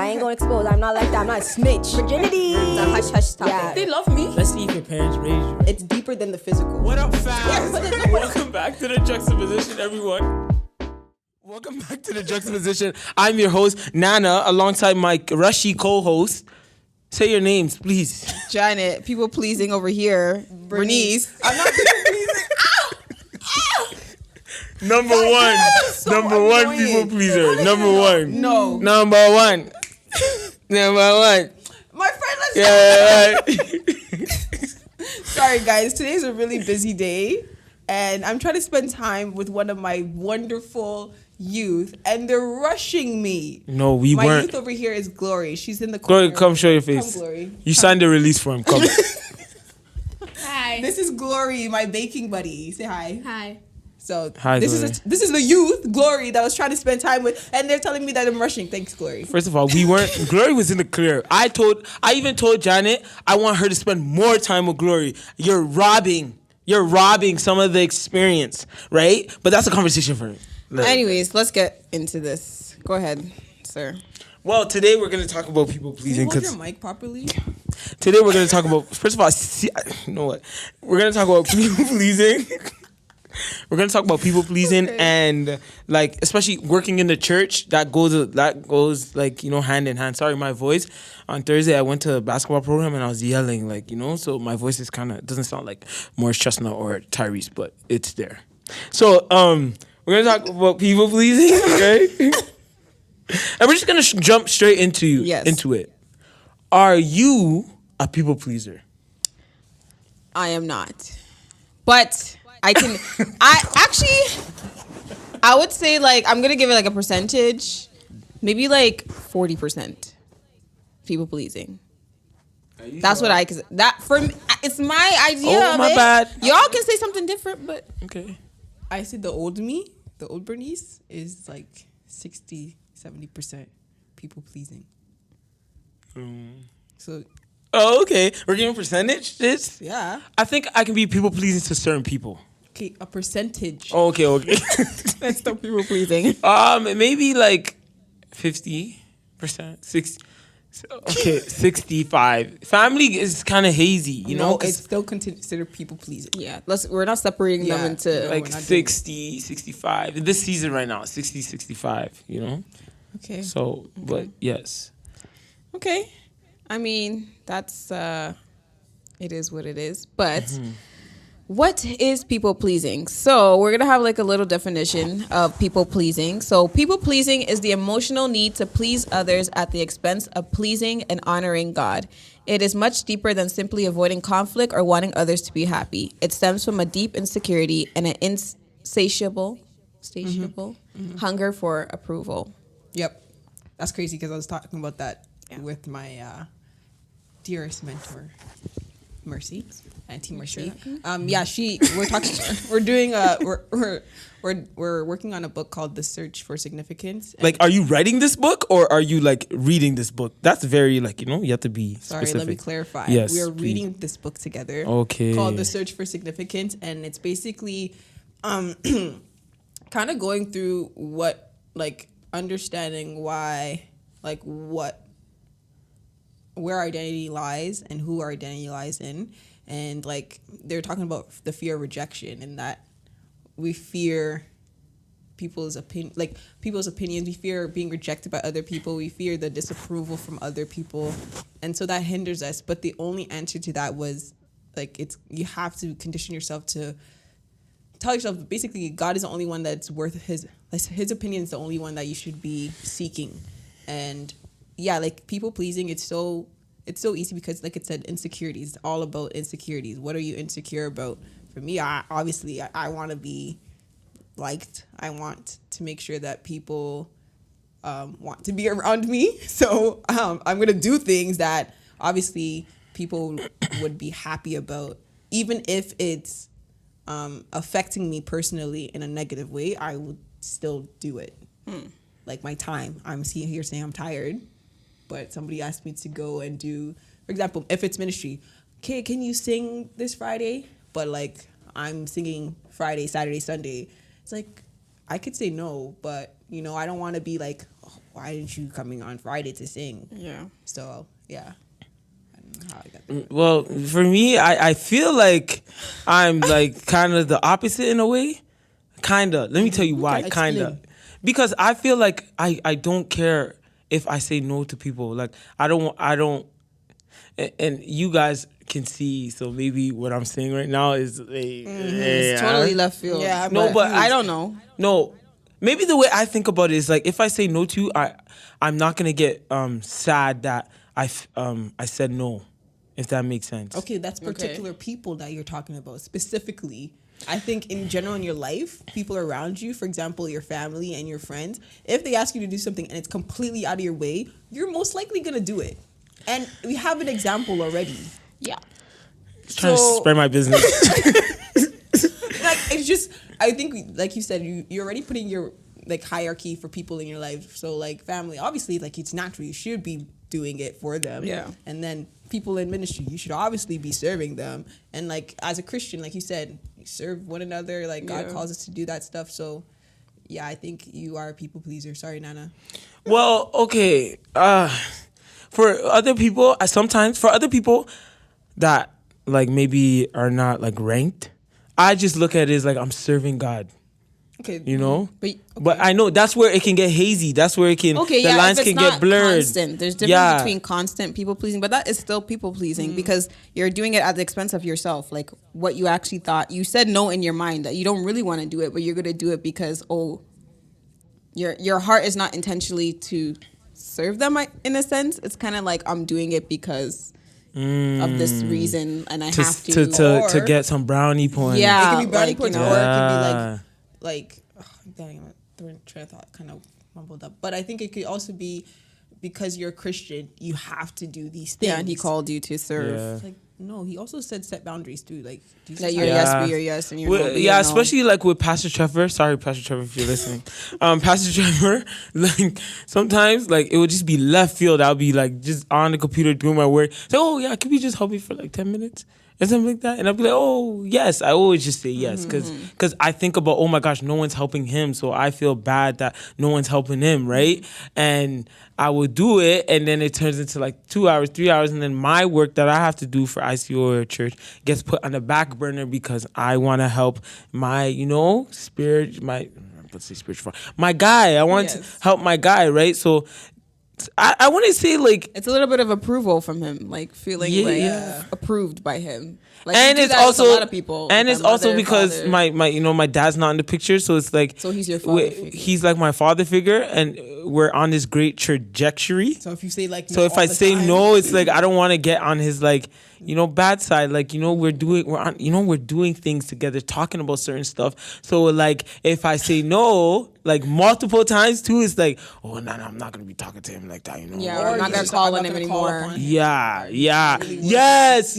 I ain't gonna expose. I'm not like that. I'm not a snitch. Virginity. It's a hush topic. Yeah. They love me. Let's see if your parents raised you right. It's deeper than the physical. What up, fam? Welcome back to the Juxtaposition, everyone. Welcome back to the Juxtaposition. I'm your host, Nana, alongside my Rushy co-host. Say your names, please. Janet, people pleasing over here. Bernice. I'm not people pleasing. Number one. So Number one annoying. people pleaser. Number one. No. Number one. Number one. My friend, let's Yeah. Sorry, guys. Today's a really busy day, and I'm trying to spend time with one of my wonderful youth, and they're rushing me. No, we My weren't. youth over here is Glory. She's in the corner. Glory, come show your face. Come, Glory. You signed the release for him. Come. Hi. This is Glory, my baking buddy. Say hi. Hi. So Hi, this Glory. is the youth, Glory, that I was trying to spend time with, and they're telling me that I'm rushing. Thanks, Glory. First of all, we weren't. Glory was in the clear. I even told Janet I want her to spend more time with Glory. You're robbing some of the experience, right? But that's a conversation for it. Anyways, let's get into this. Go ahead, sir. Well, today we're gonna talk about people Can you pleasing. hold your mic properly? Today we're gonna talk about. First of all, you know what? We're gonna talk about people pleasing. We're gonna talk about people pleasing and like especially working in the church. That goes like hand in hand. Sorry, my voice. On Thursday I went to a basketball program and I was yelling so my voice is doesn't sound like Morris Chestnut or Tyrese, but it's there. So we're gonna talk about people pleasing, okay? And we're just gonna jump straight into it. Are you a people pleaser? I am not. But I would say I'm going to give it a percentage. Maybe 40% people pleasing. That's what for me, it's my idea Oh, of my it. bad. Y'all can say something different, but Okay. I said the old Bernice is 60-70% people pleasing. So Oh, okay. We're giving percentage. yeah, I think I can be people pleasing to certain people. okay, a percentage. Oh, okay. that's still people pleasing. Maybe 50%, 60. Okay, 65. Family is kind of hazy, you know. It's still considered people pleasing. Yeah, we're not separating them into No. we're not 60, 65. This season right now, 60, 65. You know. Okay. So, but yes. Okay. I mean, that's it is what it is. But what is people pleasing? So we're gonna have a little definition of people pleasing. So people pleasing is the emotional need to please others at the expense of pleasing and honoring God. It is much deeper than simply avoiding conflict or wanting others to be happy. It stems from a deep insecurity and an insatiable hunger for approval. Yep, that's crazy because I was talking about that with my dearest mentor, Mercy, Auntie Mercy. We're doing we're working on a book called The Search for Significance. Are you writing this book or are you reading this book? That's very you have to be Sorry, specific. let me clarify. Yes, we are please. reading this book together. Okay. Called The Search for Significance, and it's basically kind of going through what understanding why where our identity lies and who our identity lies in. And they're talking about the fear of rejection and that we fear people's opinions. We fear being rejected by other people. We fear the disapproval from other people. And so that hinders us. But the only answer to that was you have to condition yourself to tell yourself basically God is the only one that's worth his opinion is the only one that you should be seeking. And yeah, people pleasing, it's so easy because it said insecurities, all about insecurities. What are you insecure about? For me, I want to be liked. I want to make sure that people want to be around me. So I'm going to do things that obviously people would be happy about, even if it's affecting me personally in a negative way. I would still do it. My time. I'm here saying I'm tired, but somebody asked me to go and do, for example, if it's ministry, okay, can you sing this Friday? But I'm singing Friday, Saturday, Sunday. It's I could say no, but I don't want to be why didn't you coming on Friday to sing? Yeah. So yeah, I don't know how I got that. Well, for me, I feel like I'm like kind of the opposite in a way. Kinda. Let me tell you why. Okay, Kinda. explain. Because I feel like I don't care if I say no to people. Like I don't. And you guys can see. So maybe what I'm saying right now is It's totally left field. Yeah, No, but I don't know. No, maybe the way I think about it is like if I say no to you, I'm not gonna get sad that I said no, if that makes sense. Okay, that's particular people that you're talking about specifically. I think in general in your life, people around you, for example, your family and your friends, if they ask you to do something and it's completely out of your way, you're most likely gonna do it. And we have an example already. Yeah. Just trying to spread my business. Like it's just, I think, like you said, you're already putting your like hierarchy for people in your life. So like family, obviously, like it's natural. You should be doing it for them. Yeah. And then people in ministry, you should obviously be serving them. And like as a Christian, like you said, you serve one another. Like God calls us to do that stuff. So yeah, I think you are a people pleaser. Sorry, Nana. Well, okay. For other people, sometimes for other people that like maybe are not like ranked, I just look at it as like I'm serving God. Okay. You know, But but I know that's where it can get hazy. That's where it can Okay, the yeah, lines if it's can not get blurred. constant, there's difference between constant people pleasing, but that is still people pleasing because you're doing it at the expense of yourself. Like what you actually thought, you said no in your mind that you don't really want to do it, but you're gonna do it because your heart is not intentionally to serve them. In a sense, it's kind of like I'm doing it because of this reason, and I have to get some brownie points. Yeah. it can be brownie like, points, you know. or it can be like dang, my train of thought kind of mumbled up. But I think it could also be because you're a Christian, you have to do these things. Yeah, and he called you to serve. Yeah. It's like, no, he also said set boundaries too. Like, That your yes be your yes and your no be your yeah, no. especially like with Pastor Trevor. Sorry, Pastor Trevor, if you're listening. Pastor Trevor, like sometimes like it would just be left field. I'll be like just on the computer doing my work. So, oh yeah, can we just help me for like 10 minutes? Or something like that. And I'll be like, oh, yes. I always just say yes. Because I think about, oh my gosh, no one's helping him. So I feel bad that no one's helping him, right? And I would do it. And then it turns into like 2 hours, 3 hours. And then my work that I have to do for ICO or church gets put on the back burner because I want to help my, spirit, let's say spiritual, my guy. I want to help my guy, right? So I want to say like it's a little bit of approval from him, like feeling approved by him. Like, and you do it's that with also a lot of people, and with it's their also mother, because father. my dad's not in the picture, so it's like So he's your father figure. he's like my father figure, and we're on this great trajectory. so if you say like, So no if all I the say time, no, it's like I don't want to get on his like bad side. Like we're doing things together, talking about certain stuff. So like if I say no, like multiple times too, it's like, oh no, I'm not gonna be talking to him like that. Yeah, Or I'm not you gonna just- call I'm on not him gonna call anymore. upon him. Yeah. Yes.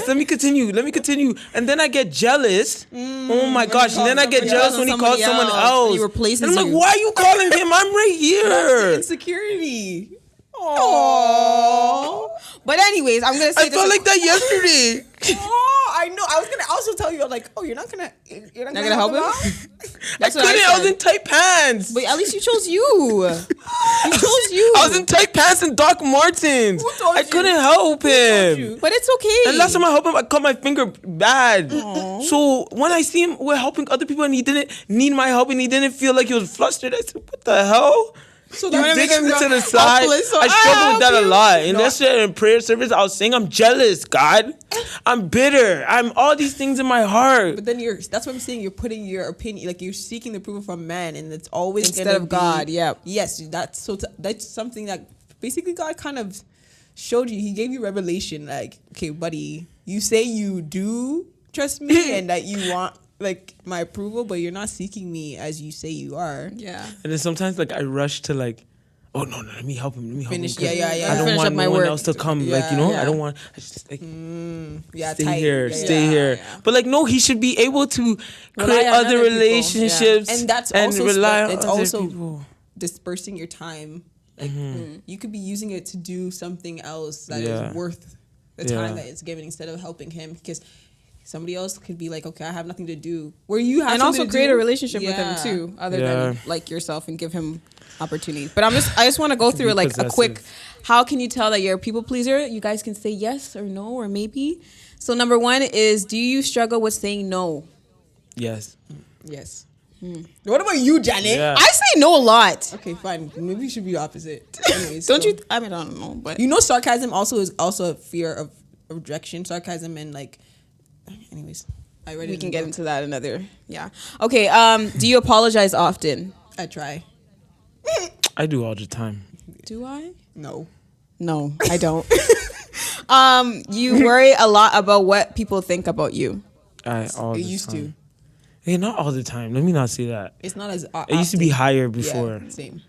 Let me continue. And then I get jealous. Oh my gosh. And then I get jealous when he calls someone else. He replaces And I'm like, you. why are you calling him? I'm right here. insecurity. Aww. But anyways, I'm gonna say I felt like that yesterday. Oh, I know. I was gonna also tell you, like, oh, you're not gonna help him? out? That's what I was said. in tight pants. But at least you chose you. He chose you. I was in tight pants and Doc Martens. Who told I you? couldn't help him. you? But it's okay. And last time I helped him, I cut my finger bad. So when I see him, we're helping other people, and he didn't need my help, and he didn't feel like he was flustered. I said, "What the hell?" So You that dig makes me you to the side. helpless, so I struggle with that a lot. And No. yesterday in prayer service, I was saying, I'm jealous, God. I'm bitter. I'm all these things in my heart. But then that's what I'm saying. You're putting your opinion, like you're seeking the approval from man, and it's always Instead gonna of be- God, yep. Yes, that's something that basically God kind of showed you. He gave you revelation, like, okay, buddy, you say you do trust me and that you want like my approval, but you're not seeking me as you say you are. Yeah. And then sometimes like I rush to like, oh no, let me help him. Finish- 'cause yeah. I don't Finish want up my no one work. else to come. Yeah, I don't want. I just like Yeah, stay tight. here, Yeah, stay yeah. here. yeah. But like no, he should be able to Rely create on other other people. relationships, And that's also rely on it's other also people. dispersing your time. Like you could be using it to do something else that is Yeah. worth the Yeah. time that it's given instead of helping him, because somebody else could be like, okay, I have nothing to do. Where you have And something also to create do. a relationship with him too, other than like yourself, and give him opportunities. But I just want to go through like a quick, how can you tell that you're a people pleaser? You guys can say yes or no or maybe. So number 1 is, do you struggle with saying no? Yes. Yes. What about you, Janet? Yeah. I say no a lot. Okay, fine. Maybe you should be opposite. Anyways, Don't so- you? I mean, I don't know, but You know, sarcasm also is also a fear of rejection. Sarcasm and like, anyways, I read it. we can get into that another. Yeah. Okay. Do you apologize often? I try. I do all the time. Do I? No. No, I don't. You worry a lot about what people think about you. All It the used time. to. Hey, not all the time. Let me not say that. It's not as. It used to be higher before. Yeah, same.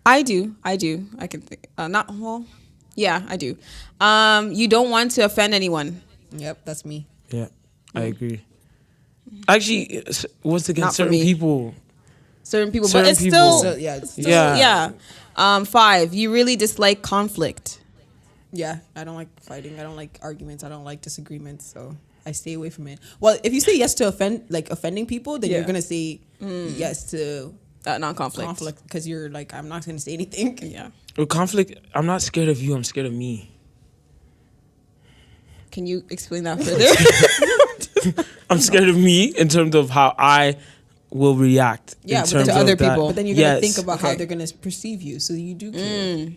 I do. I can think. Not well. Yeah, I do. You don't want to offend anyone. Yep, that's me. Yeah, I agree. Actually, what's Not against for certain me. people? Certain people, Certain but it's people. still. So yeah, it's Yeah. Yeah. 5. You really dislike conflict. yeah. I don't like fighting. I don't like arguments. I don't like disagreements. So I stay away from it. Well, if you say yes to offending people, then Yeah. you're gonna say yes to Non-conflict. conflict because you're like, I'm not gonna say anything. Yeah. With conflict, I'm not scared of you. I'm scared of me. Can you explain that further? I'm scared of me in terms of how I will react. Yeah, in but terms to of other that. people. But then you're gonna Yes. think about how Okay. they're gonna perceive you. So you do care.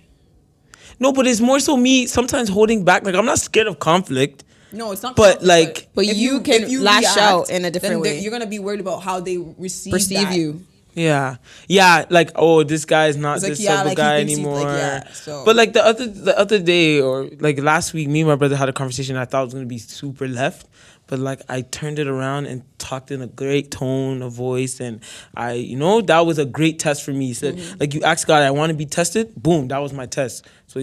No, but it's more so me sometimes holding back. Like, I'm not scared of conflict. No, it's not. But, conflict, like- But if you can if you lash react, out in a different then way. You're gonna be worried about how they receive Perceive that. you. Yeah, yeah. Like, oh, this guy's not It's like, this yeah, type of like, he guy thinks he's, anymore. like, yeah, so- But like the other day, or like last week, me and my brother had a conversation. I thought it was gonna be super left, but like I turned it around and talked in a great tone of voice, and that was a great test for me. He said, like, you ask God, I want to be tested. Boom, that was my test. So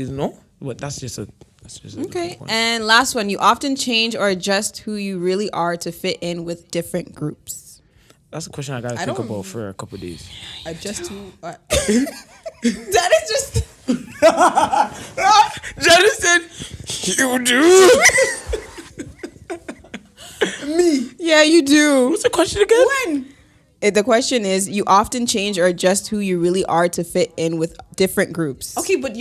but that's just a Okay. different point. And last one, you often change or adjust who you really are to fit in with different groups. That's a question I gotta think about for a couple of days. Adjust to. That is just. Jonathan, you do. Yeah, you do. What's the question again? When? The question is, you often change or adjust who you really are to fit in with different groups. Okay, but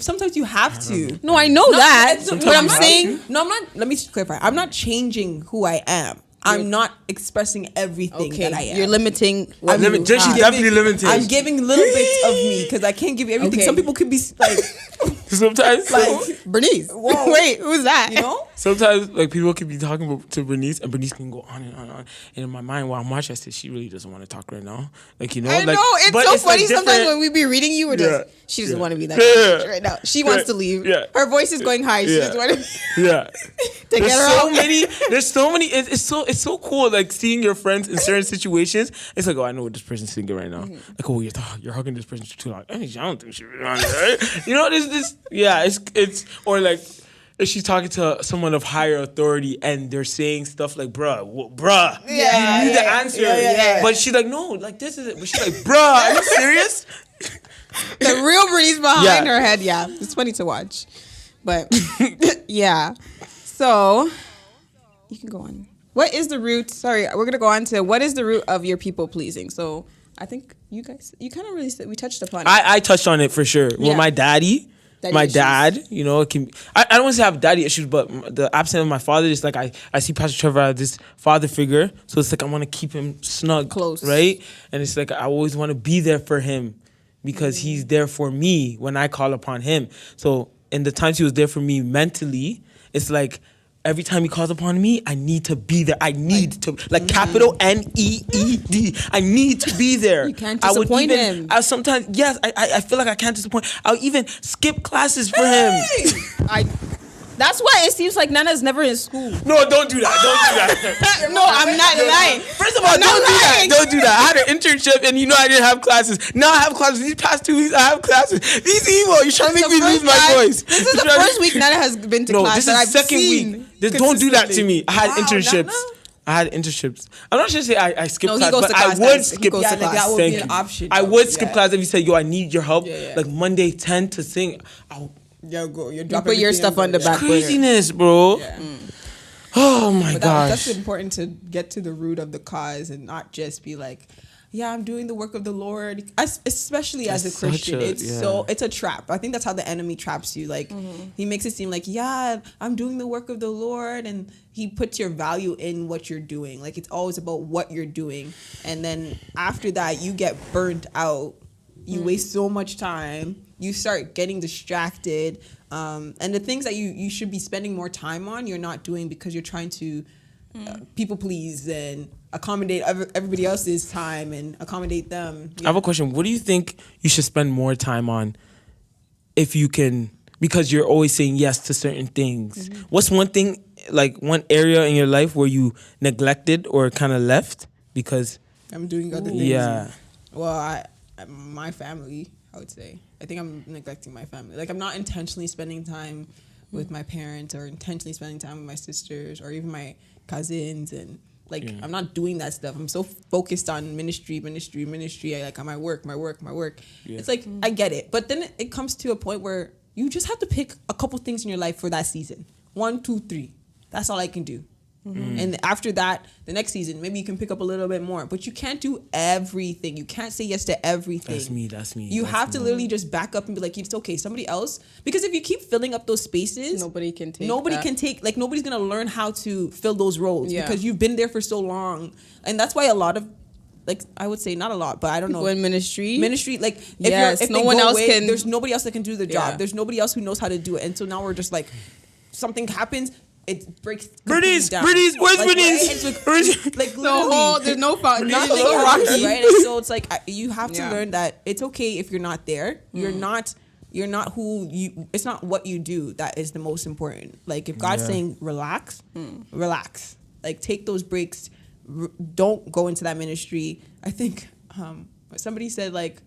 sometimes you have to. No, I know that. it's- But Sometimes I'm you have saying, No, I'm not. Let me clarify. I'm not changing who I am. I'm not expressing everything okay, that I am. you're limiting what you She's have. definitely limited. I'm giving little bits of me because I can't give you everything. Okay. Some people could be like, Sometimes, like Bernice. Whoa. Wait, who's that? you know. sometimes like people could be talking to Bernice, and Bernice can go on and on and on. And in my mind, while I'm watching, I say she really doesn't want to talk right now. Like, I like, know, it's but so like, funny sometimes different- when we be reading you, we're just, Yeah. she doesn't Yeah. want to be that Yeah. right now. She wants to leave. Yeah. Her voice is going high. She Yeah. just want to Yeah. get There's her so out. many. There's so many. It's so cool. Like seeing your friends in certain situations. It's like, oh, I know what this person's thinking right now. Like, oh, you're hugging this person for too long. I don't think she's on it, right? There's this. Yeah, it's or like if she's talking to someone of higher authority and they're saying stuff like, bruh, you need the answer. yeah. But she's like, no, like this is it. But she's like, bruh, are you serious? The real Bernice behind Yeah. her head. Yeah, it's funny to watch. But yeah. So you can go on. What is the root? Sorry, we're gonna go on to what is the root of your people pleasing. So I think you kind of really said, we touched upon it. I touched on it for sure. Yeah. With my daddy, Daddy my issues. dad, it can. I don't want to say I have daddy issues, but the absence of my father is like I see Pastor Trevor as this father figure, so it's like I want to keep him snug, Close. right? And it's like I always want to be there for him because he's there for me when I call upon him. So in the times he was there for me mentally, it's like. Every time he calls upon me, I need to be there. I need to, like capital NEED. I need to be there. You can't I would disappoint even- him. I sometimes, yes, I feel like I can't disappoint. I'll even skip classes for him. That's why it seems like Nana's never in school. No, don't do that. Don't do that. No, I'm not lying. First of all, don't do that. Don't do that. I had an internship and I didn't have classes. Now I have classes. These past 2 weeks, I have classes. These evil. You're trying to make me lose my voice. This is the first week Nana has been to No, class this that is I've second seen. week. Don't do that to me. I had Wow, internships. Nana? I had internships. I'm not sure to say I skipped No, he class, goes but to class, I would guys. He skip goes to class. class. That would be Thank an you. option. I would skip class if you said, yo, I need your help. Yeah. Like Monday 10 to sing. Yo, go. You put your stuff on the back burner. Craziness, bro. Yeah. Oh my But gosh. that's important to get to the root of the cause and not just be like, yeah, I'm doing the work of the Lord. Especially as That's a Christian, such a- it's a trap. I think that's how the enemy traps you. Like he makes it seem like, yeah, I'm doing the work of the Lord, and he puts your value in what you're doing. Like it's always about what you're doing, and then after that, you get burnt out. You waste so much time. You start getting distracted, and the things that you should be spending more time on, you're not doing because you're trying to people please and accommodate everybody else's time and accommodate them. I have a question. What do you think you should spend more time on if you can, because you're always saying yes to certain things? What's one thing, like one area in your life where you neglected or kind of left because, I'm doing other things. yeah. Well, my family, I would say. I think I'm neglecting my family. Like I'm not intentionally spending time with my parents or intentionally spending time with my sisters or even my cousins, and like I'm not doing that stuff. I'm so focused on ministry. I like on my work. Yeah. It's like I get it, but then it comes to a point where you just have to pick a couple things in your life for that season. 1, 2, 3. That's all I can do. And after that, the next season, maybe you can pick up a little bit more. But you can't do everything. You can't say yes to everything. That's me. You have to literally just back up and be like, it's okay, somebody else. Because if you keep filling up those spaces, Nobody can take like nobody's gonna learn how to fill those roles because you've been there for so long. And that's why a lot of, like, I would say not a lot, but I don't know. in ministry, Like, Yes, if no they one go else away, can- there's nobody else that can do the job. Yeah. There's nobody else who knows how to do it. And so now we're just like, something happens, it breaks Bernice, down. where's Like, Bernice? right? It's like, Where's- like the literally, whole there's no nothing it's so rocky. happens, right? And so it's like you have to Yeah. learn that it's okay if you're not there. You're not who you. It's not what you do that is the most important. Like if God's saying relax, relax. Like take those breaks. Don't go into that ministry. I think somebody said like,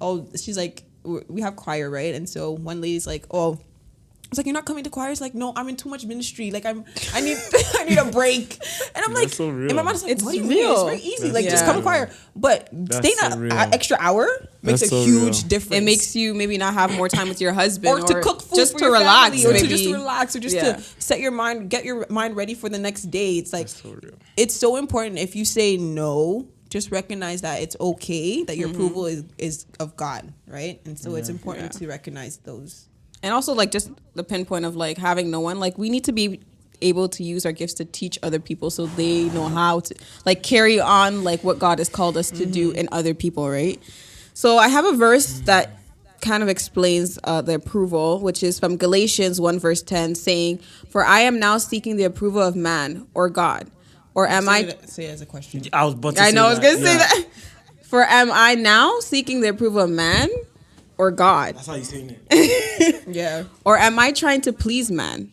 oh, she's like, we have choir, right? And so one lady's like, oh. It's like, you're not coming to choir? It's like, no, I'm in too much ministry. Like, I need I need a break. And I'm like, so real. and my mom's like, It's what do you real. mean? It's very easy. That's Like, just so come to real. choir. But That's staying so real. an extra hour makes That's a so huge real. difference. It makes you maybe not have more time with your husband, or to cook food just for to your relax, family, or maybe. to just relax, or just Yeah. to set your mind, get your mind ready for the next day. It's like, so real. it's so important. If you say no, just recognize that it's okay, that your approval is of God, right? And so it's important to recognize those. And also, like, just the pinpoint of, like, having no one. Like, we need to be able to use our gifts to teach other people so they know how to, like, carry on, like, what God has called us to do in other people, right? So I have a verse that kind of explains the approval, which is from Galatians 1, verse 10, saying, "For I am now seeking the approval of man or God. Or am Say it as a question. I was about to I say know, I was that. going to say Yeah. that. For am I now seeking the approval of man or God? That's how you saying it. Yeah. Or am I trying to please man?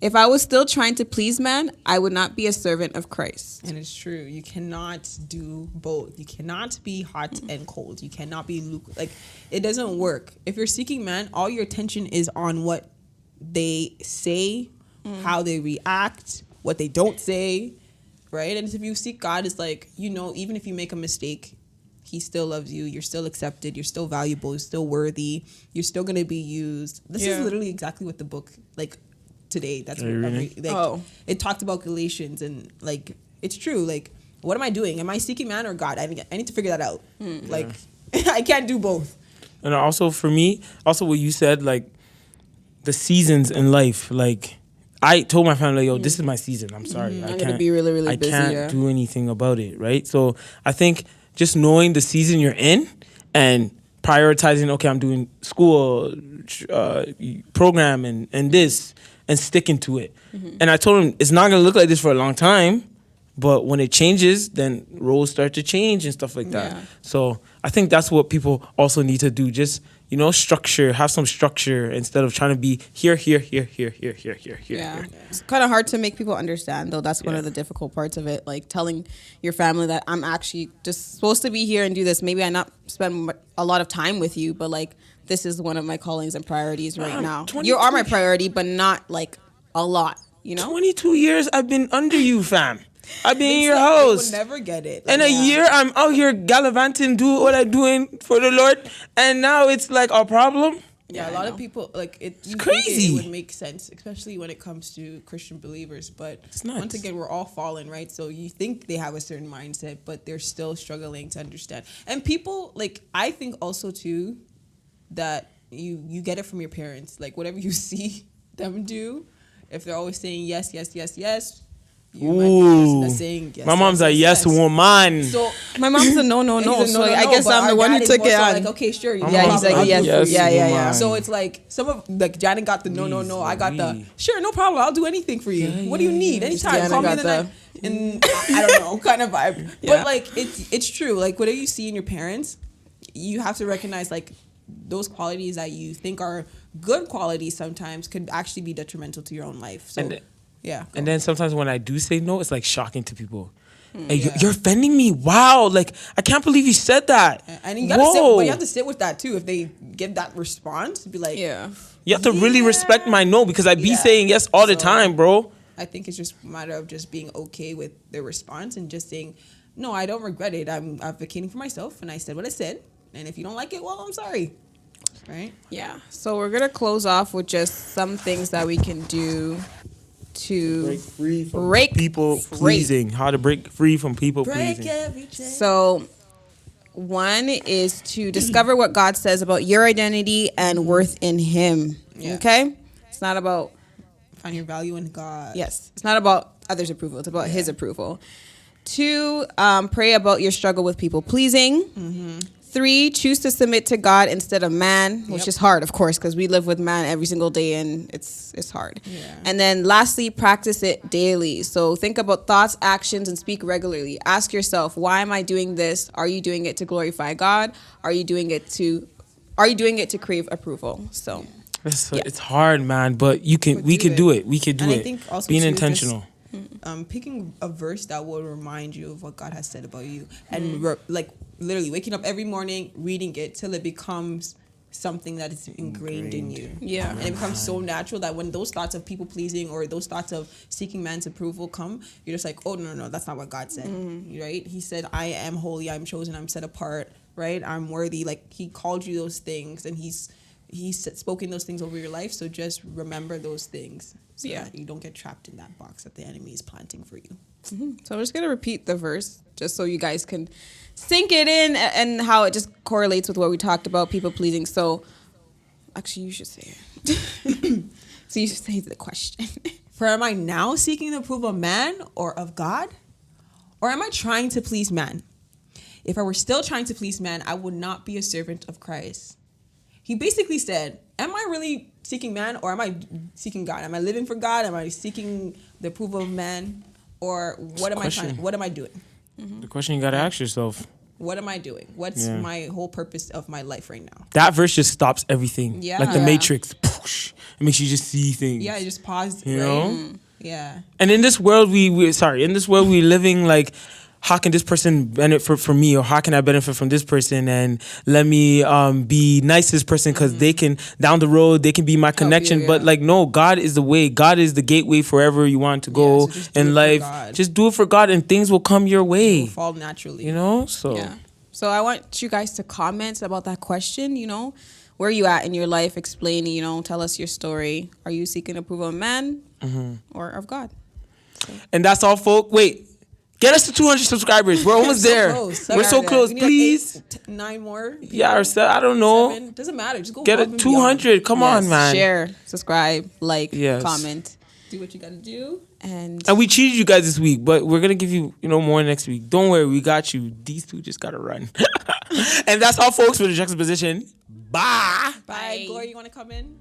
If I was still trying to please man, I would not be a servant of Christ." And it's true. You cannot do both. You cannot be hot and cold. You cannot be like, it doesn't work. If you're seeking man, all your attention is on what they say, how they react, what they don't say, right? And if you seek God, it's like, even if you make a mistake, he still loves you. You're still accepted. You're still valuable. You're still worthy. You're still going to be used. This is literally exactly what the book, like, today. That's what it talked about Galatians, and like it's true. Like, what am I doing? Am I seeking man or God? I need to figure that out. Like, I can't do both. And also for me, also what you said, like the seasons in life, like I told my family, yo, this is my season. I'm sorry. I'm gonna be really, really busy. I can't Yeah. do anything about it, right? So I think just knowing the season you're in and prioritizing, okay, I'm doing school, program and this, and sticking to it. And I told him, it's not going to look like this for a long time, but when it changes, then roles start to change and stuff like that. Yeah. So I think that's what people also need to do. Just, structure, have some structure instead of trying to be here. Yeah. It's kind of hard to make people understand, though. That's one of the difficult parts of it. Like telling your family that I'm actually just supposed to be here and do this. Maybe I not spend a lot of time with you, but like this is one of my callings and priorities right now. You are my priority, but not like a lot, 22 years I've been under you, fam. I've been in your They house. will never get it. In a year, I'm out here gallivanting, doing what I'm doing for the Lord, and now it's like a problem. Yeah, a lot of people like it. You crazy. Think it would make sense, especially when it comes to Christian believers. But It's nuts. once again, we're all fallen, right? So you think they have a certain mindset, but they're still struggling to understand. And people like I think also too that you get it from your parents. Like whatever you see them do, if they're always saying yes, yes, yes, yes. You might be the person that's saying yes. My mom's a yes woman. So My mom's a no. he's a So I guess but I'm the our one who dad is took more it so on. like, okay, sure. My Yeah, mom's he's like a yes. yes Yeah. woman. So it's like some of like Janet got the no. I got the Lee. sure, no problem. I'll do anything for you. What do you need? Anytime. Janet Call me in got the night. And I don't know, kind of vibe. Yeah. But like it's true. Like whatever you see in your parents, you have to recognize like those qualities that you think are good qualities sometimes could actually be detrimental to your own life. So yeah. And then sometimes when I do say no, it's like shocking to people. Hey, you're offending me. Wow, like I can't believe you said that. And you gotta sit, but you have to sit with that too. If they give that response, be like, Yeah. You have to really respect my no because I be Yeah. saying yes all the So- time, bro. I think it's just a matter of just being okay with their response and just saying, no, I don't regret it. I'm advocating for myself, and I said what I said. And if you don't like it, well, I'm sorry. Right? Yeah. So we're gonna close off with just some things that we can do to free from break people free. pleasing. How to break free from people Break pleasing. every chain. So, one is to discover what God says about your identity and worth in Him. Yeah. Okay? It's not about, Find your value in God. yes, it's not about others' approval, it's about His approval. 2, pray about your struggle with people pleasing. 3, choose to submit to God instead of man, which Yep. is hard, of course, because we live with man every single day and it's hard. Yeah. And then lastly, practice it daily. So think about thoughts, actions, and speak regularly. Ask yourself, why am I doing this? Are you doing it to glorify God? Are you doing it to crave approval? So It's hard, man, but we can do it. We can do And I it. think also Being too, intentional. Picking a verse that will remind you of what God has said about you, and like literally waking up every morning, reading it till it becomes something that is ingrained in you. Yeah. And it becomes so natural that when those thoughts of people pleasing or those thoughts of seeking man's approval come, you're just like, oh no, that's not what God said. Right? He said, I am holy, I'm chosen, I'm set apart, right? I'm worthy. Like He called you those things, and He's spoken those things over your life. So just remember those things, so that you don't get trapped in that box that the enemy is planting for you. So I'm just going to repeat the verse just so you guys can sink it in and how it just correlates with what we talked about, people pleasing. So actually, you should say it. So you should say the question. For am I now seeking the approval of man or of God? Or am I trying to please man? If I were still trying to please man, I would not be a servant of Christ. He basically said, am I really seeking man or am I seeking God? Am I living for God? Am I seeking the approval of man? Or what am I trying? What am I doing? The question you got to ask yourself. What am I doing? What's my whole purpose of my life right now? That verse just stops everything. Yeah. Like the Yeah. Matrix. It makes you just see things. Yeah, I just paused. You right? know? Yeah. And in this world we living like, how can this person benefit from me, or how can I benefit from this person, and let me be nice to this person because they can down the road they can be my connection. you, But yeah. like no, God is the way. God is the gateway for wherever you want to go so just do it in for life. God. Just do it for God, and things will come your way. Fall naturally. You know, so Yeah. So I want you guys to comment about that question, where are you at in your life? Explain, tell us your story. Are you seeking approval of man or of God? And that's all, folk. Wait. Get us to 200 subscribers. We're almost there. Close. We're so close. We need like Please. 9 more. Yeah, or I don't know. 7. Doesn't matter. Just go Get above it and 200. Come on, Yes, man. Share, subscribe, like, Yes. comment. beyond. Do what you gotta do. And And we cheated you guys this week, but we're gonna give you, more next week. Don't worry, we got you. These two just gotta run. And that's all, folks, for the juxtaposition. Bye. Bye. Glory, you wanna come in?